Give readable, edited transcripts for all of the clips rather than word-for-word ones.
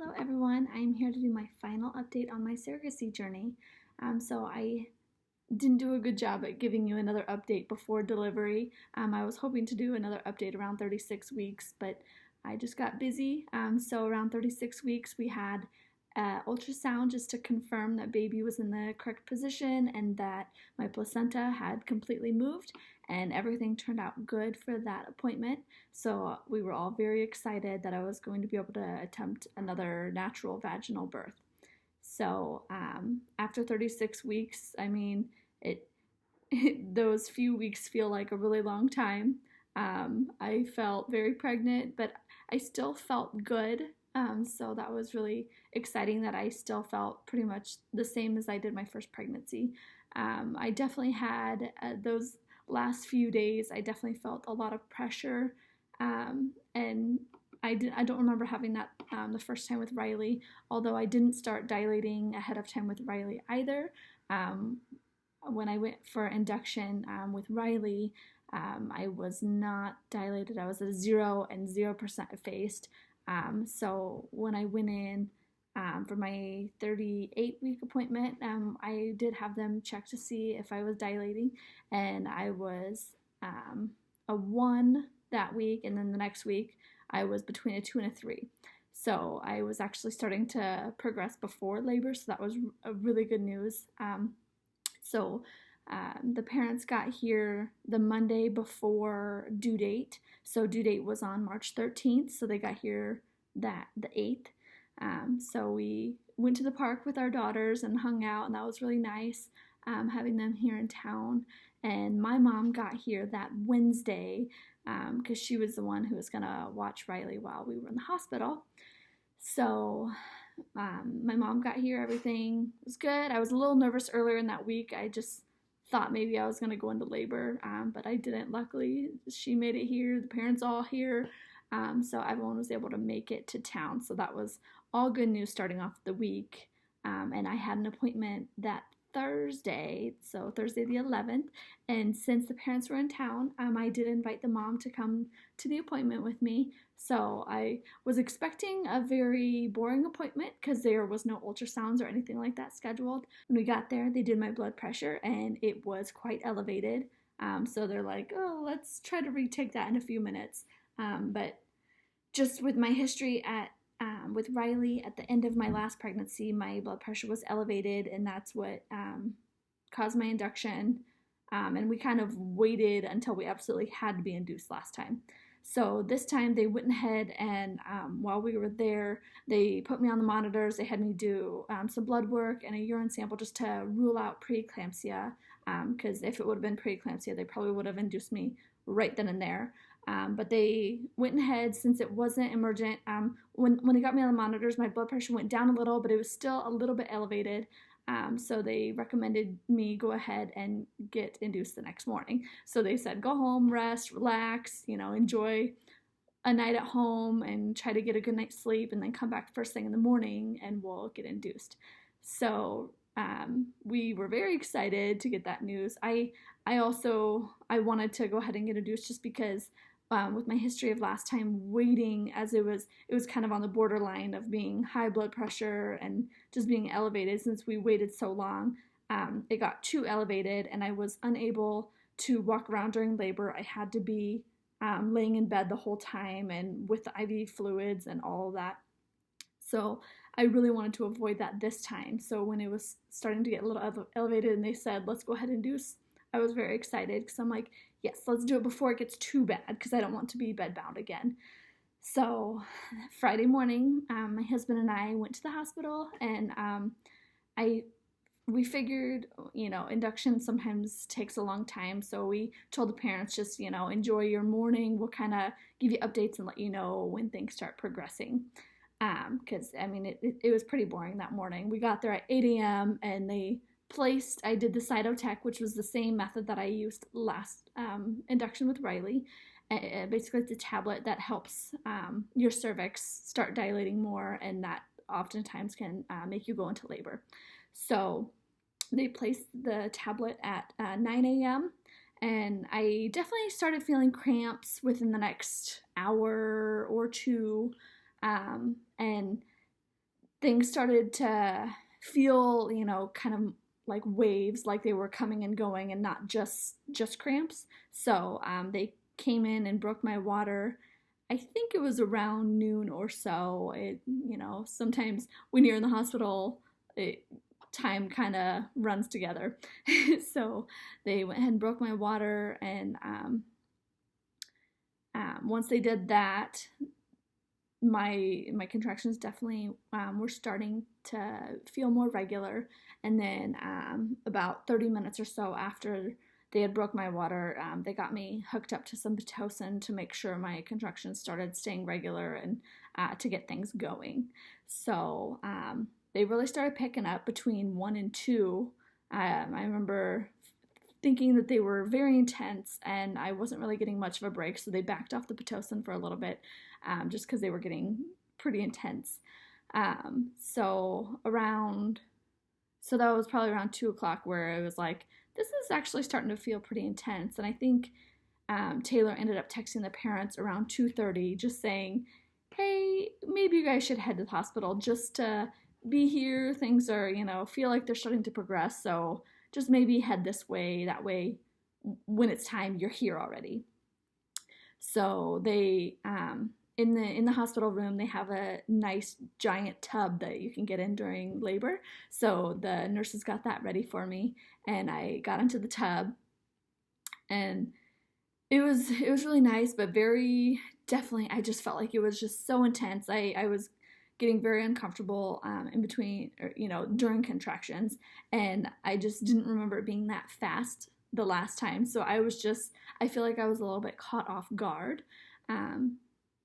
Hello everyone, I'm here to do my final update on my surrogacy journey. So I didn't do a good job at giving you another update before delivery. I was hoping to do another update around 36 weeks, but I just got busy. So around 36 weeks we had ultrasound just to confirm that baby was in the correct position and that my placenta had completely moved, and everything turned out good for that appointment. So we were all very excited that I was going to be able to attempt another natural vaginal birth. So after 36 weeks, it those few weeks feel like a really long time. I felt very pregnant, but I still felt good. So that was really exciting that I still felt pretty much the same as I did my first pregnancy. I definitely had those last few days, I definitely felt a lot of pressure. And I don't remember having that the first time with Riley, although I didn't start dilating ahead of time with Riley either. When I went for induction with Riley, I was not dilated. I was at 0 and 0% effaced. So when I went in for my 38-week appointment, I did have them check to see if I was dilating, and I was a 1 that week, and then the next week I was between a 2 and a 3. So I was actually starting to progress before labor, so that was a really good news. So the parents got here the Monday before due date. So due date was on March 13th, so they got here the 8th. So we went to the park with our daughters and hung out, and that was really nice, having them here in town. And my mom got here that Wednesday because she was the one who was going to watch Riley while we were in the hospital. So my mom got here, everything was good. I was a little nervous earlier in that week. I just thought maybe I was going to go into labor, but I didn't. Luckily, she made it here, the parents all here, so everyone was able to make it to town. So that was all good news starting off the week. And I had an appointment that Thursday, so Thursday the 11th, and since the parents were in town, I did invite the mom to come to the appointment with me. So I was expecting a very boring appointment because there was no ultrasounds or anything like that scheduled. When we got there, they did my blood pressure and it was quite elevated. So they're like, oh, let's try to retake that in a few minutes. But just with my history with Riley, at the end of my last pregnancy, my blood pressure was elevated, and that's what caused my induction. And we kind of waited until we absolutely had to be induced last time. So this time they went ahead and while we were there, they put me on the monitors. They had me do some blood work and a urine sample just to rule out preeclampsia, because if it would have been preeclampsia, they probably would have induced me right then and there. But they went ahead, since it wasn't emergent. When they got me on the monitors, my blood pressure went down a little, but it was still a little bit elevated. So they recommended me go ahead and get induced the next morning. So they said, go home, rest, relax, enjoy a night at home and try to get a good night's sleep, and then come back first thing in the morning and we'll get induced. So we were very excited to get that news. I wanted to go ahead and get induced just because with my history of last time waiting, as it was kind of on the borderline of being high blood pressure and just being elevated. Since we waited so long, it got too elevated and I was unable to walk around during labor. I had to be laying in bed the whole time and with the IV fluids and all of that. So I really wanted to avoid that this time. So when it was starting to get a little elevated and they said, let's go ahead and induce, I was very excited because I'm like, yes, let's do it before it gets too bad because I don't want to be bedbound again. So Friday morning, my husband and I went to the hospital, and we figured, induction sometimes takes a long time. So we told the parents, just, enjoy your morning. We'll kind of give you updates and let you know when things start progressing. Because, it was pretty boring that morning. We got there at 8 a.m. and I did the Cytotech, which was the same method that I used last induction with Riley. Basically, it's a tablet that helps your cervix start dilating more, and that oftentimes can make you go into labor. So they placed the tablet at 9 a.m., and I definitely started feeling cramps within the next hour or two, and things started to feel, kind of like waves, like they were coming and going and not just cramps. So they came in and broke my water. I think it was around noon or so. Sometimes when you're in the hospital, time kind of runs together. So they went ahead and broke my water, and once they did that, my contractions definitely were starting to feel more regular. And then about 30 minutes or so after they had broke my water, they got me hooked up to some Pitocin to make sure my contractions started staying regular and to get things going. So they really started picking up between 1 and 2. I remember thinking that they were very intense and I wasn't really getting much of a break, so they backed off the Pitocin for a little bit, just because they were getting pretty intense. So that was probably around 2 o'clock where it was like, this is actually starting to feel pretty intense. And I think Taylor ended up texting the parents around 2:30, just saying, hey, maybe you guys should head to the hospital just to be here. Things are, feel like they're starting to progress. So just maybe head this way. That way, when it's time, you're here already. So they, in the hospital room, they have a nice giant tub that you can get in during labor. So the nurses got that ready for me, and I got into the tub, and it was really nice, but very definitely, I just felt like it was just so intense. I was getting very uncomfortable in between, or, during contractions, and I just didn't remember it being that fast the last time. So I feel like I was a little bit caught off guard.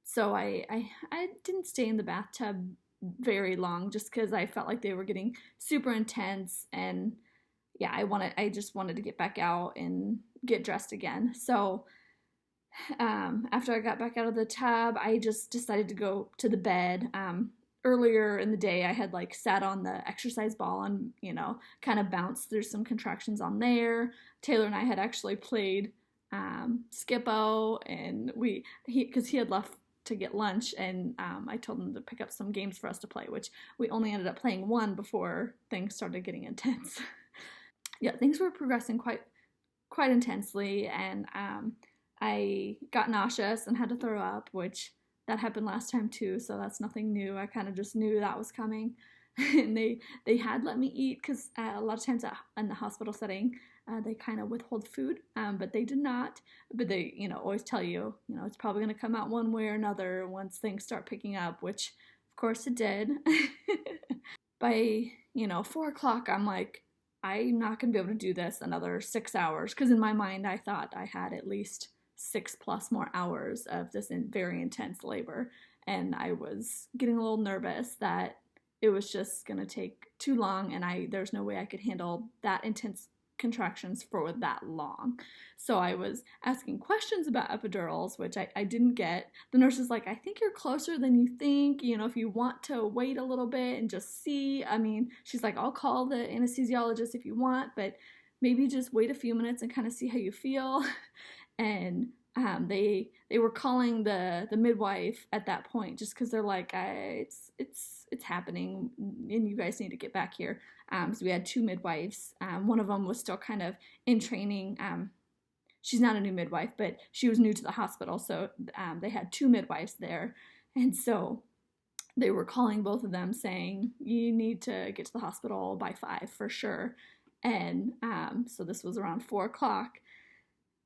So I didn't stay in the bathtub very long just because I felt like they were getting super intense, and yeah, I just wanted to get back out and get dressed again. So after I got back out of the tub, I just decided to go to the bed. Earlier in the day, I had like sat on the exercise ball and, kind of bounced through some contractions on there. Taylor and I had actually played Skippo, and because he had left to get lunch, and I told him to pick up some games for us to play, which we only ended up playing one before things started getting intense. Yeah, things were progressing quite intensely, and I got nauseous and had to throw up, which that happened last time too, so that's nothing new. I kind of just knew that was coming. And they had let me eat because a lot of times in the hospital setting, they kind of withhold food, but they did not. But they, always tell you, it's probably going to come out one way or another once things start picking up, which of course it did. By 4 o'clock, I'm like, I'm not going to be able to do this another 6 hours, because in my mind I thought I had at least 6+ more hours of this very intense labor, and I was getting a little nervous that it was just going to take too long, and there's no way I could handle that intense contractions for that long. So I was asking questions about epidurals, which I didn't get. The nurse is like, I think you're closer than you think, if you want to wait a little bit and just see. I mean, she's like, I'll call the anesthesiologist if you want, but maybe just wait a few minutes and kind of see how you feel. And they were calling the midwife at that point, just because they're like, it's happening and you guys need to get back here. So we had 2 midwives. One of them was still kind of in training. She's not a new midwife, but she was new to the hospital, so they had 2 midwives there, and so they were calling both of them saying, you need to get to the hospital by 5 for sure. And so this was around 4 o'clock,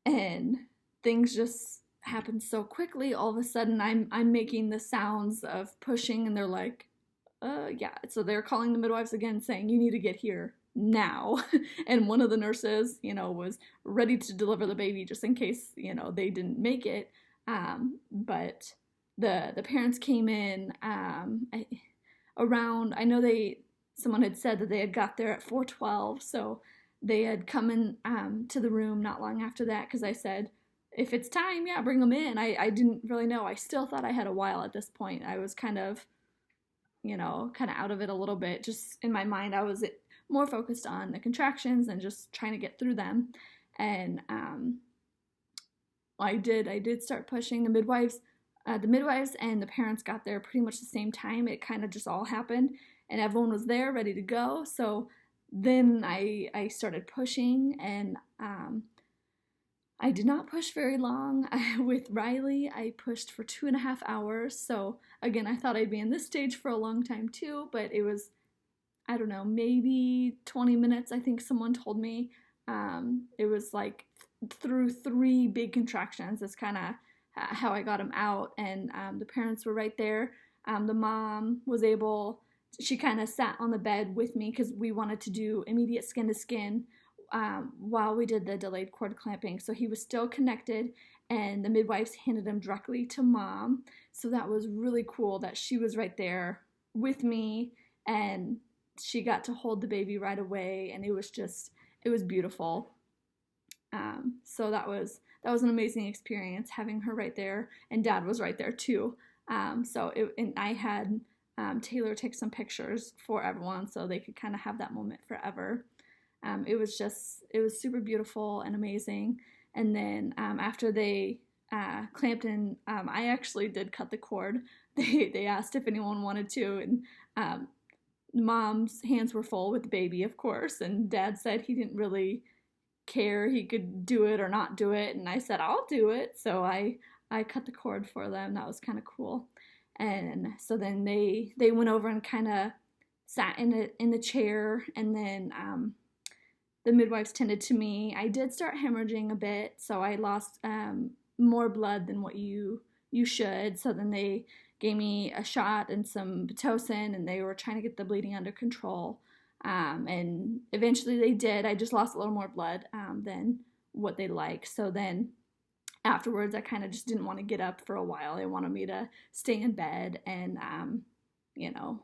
and things just happened so quickly. All of a sudden, I'm making the sounds of pushing, and they're like, yeah. So they're calling the midwives again, saying, you need to get here now. And one of the nurses, was ready to deliver the baby just in case, they didn't make it. But the parents came in around, I know someone had said that they had got there at 4:12, so they had come in to the room not long after that, because I said, if it's time, yeah, bring them in. I didn't really know. I still thought I had a while at this point. I was kind of out of it a little bit. Just in my mind, I was more focused on the contractions and just trying to get through them. And I did start pushing. The midwives and the parents got there pretty much the same time. It kind of just all happened. and everyone was there ready to go. So then I started pushing, and I did not push very long. With Riley, I pushed for 2.5 hours. So again, I thought I'd be in this stage for a long time too, but it was, I don't know, maybe 20 minutes, I think someone told me. It was like through 3 big contractions. That's kind of how I got him out. And the parents were right there. The mom was able, she kind of sat on the bed with me because we wanted to do immediate skin to skin while we did the delayed cord clamping. So he was still connected, and the midwives handed him directly to mom. So that was really cool that she was right there with me, and she got to hold the baby right away, and it was beautiful. So that was an amazing experience, having her right there, and Dad was right there too. And I had Taylor take some pictures for everyone so they could kind of have that moment forever. It was super beautiful and amazing. And then after they clamped in, I actually did cut the cord. They asked if anyone wanted to, and Mom's hands were full with the baby, of course, and Dad said he didn't really care. He could do it or not do it, and I said, I'll do it. So I cut the cord for them. That was kind of cool. And so then they went over and kind of sat in the chair, and then the midwives tended to me. I did start hemorrhaging a bit, so I lost more blood than what you should. So then they gave me a shot and some Pitocin, and they were trying to get the bleeding under control. And eventually they did. I just lost a little more blood than what they like. So then afterwards, I kind of just didn't want to get up for a while. They wanted me to stay in bed and,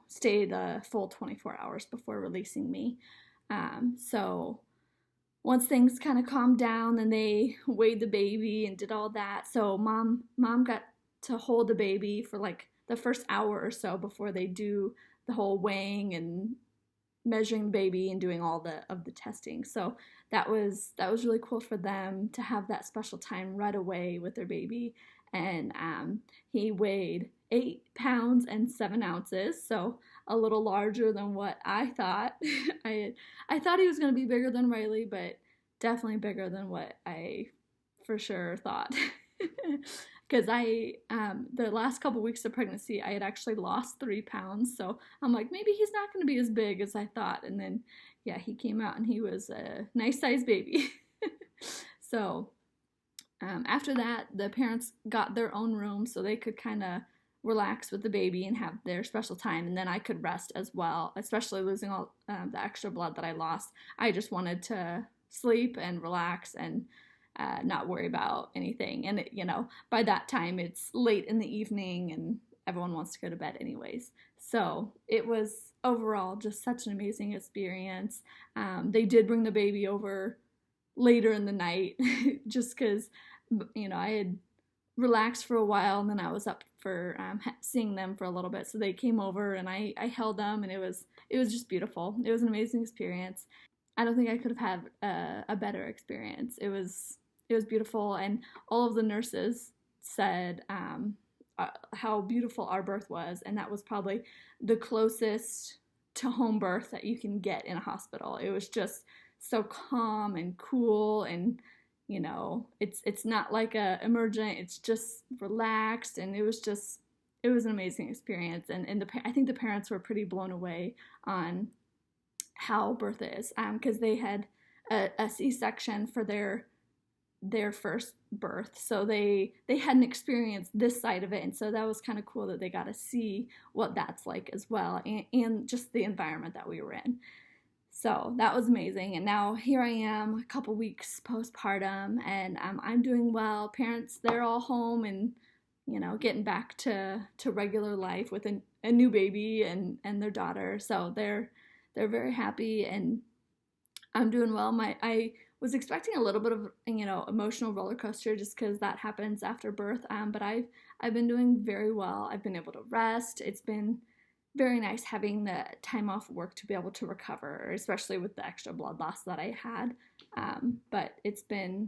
stay the full 24 hours before releasing me. So once things kind of calmed down, then they weighed the baby and did all that. So mom got to hold the baby for like the first hour or so before they do the whole weighing and measuring the baby and doing all of the testing. So that was really cool for them to have that special time right away with their baby. And he weighed 8 pounds and 7 ounces, so a little larger than what I thought. I thought he was going to be bigger than Riley, but definitely bigger than what I for sure thought. Because the last couple weeks of pregnancy, I had actually lost 3 pounds. So I'm like, maybe he's not going to be as big as I thought. And then, yeah, he came out and he was a nice sized baby. So after that, the parents got their own room so they could kind of relax with the baby and have their special time. And then I could rest as well, especially losing all the extra blood that I lost. I just wanted to sleep and relax and not worry about anything. And by that time it's late in the evening and everyone wants to go to bed anyways. So it was overall just such an amazing experience. They did bring the baby over later in the night just because I had relaxed for a while, and then I was up for seeing them for a little bit. So they came over and I held them, and it was just beautiful. It was an amazing experience. I don't think I could have had a better experience. It was beautiful, and all of the nurses said how beautiful our birth was, and that was probably the closest to home birth that you can get in a hospital. It was just so calm and cool, and it's not like a emergent. It's just relaxed, and it was an amazing experience. And I think the parents were pretty blown away on how birth is, because they had a C-section for their first birth, so they hadn't experienced this side of it, and so that was kind of cool that they got to see what that's like as well, and just the environment that we were in. So that was amazing. And now here I am a couple weeks postpartum, and I'm doing well. Parents, they're all home and getting back to regular life with a new baby and their daughter. So they're very happy, and I'm doing well. I was expecting a little bit of emotional roller coaster just because that happens after birth. But I've been doing very well. I've been able to rest. It's been very nice having the time off work to be able to recover, especially with the extra blood loss that I had. But it's been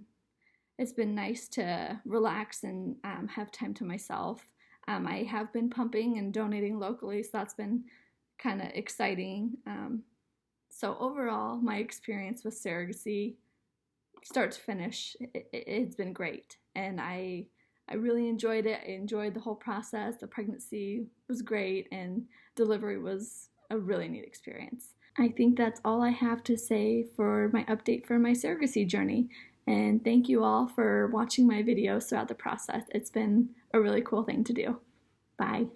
nice to relax and have time to myself. I have been pumping and donating locally, so that's been kind of exciting. So overall, my experience with surrogacy, start to finish, it's been great, and I really enjoyed it. I enjoyed the whole process. The pregnancy was great, and delivery was a really neat experience. I think that's all I have to say for my update for my surrogacy journey. And thank you all for watching my videos throughout the process. It's been a really cool thing to do. Bye.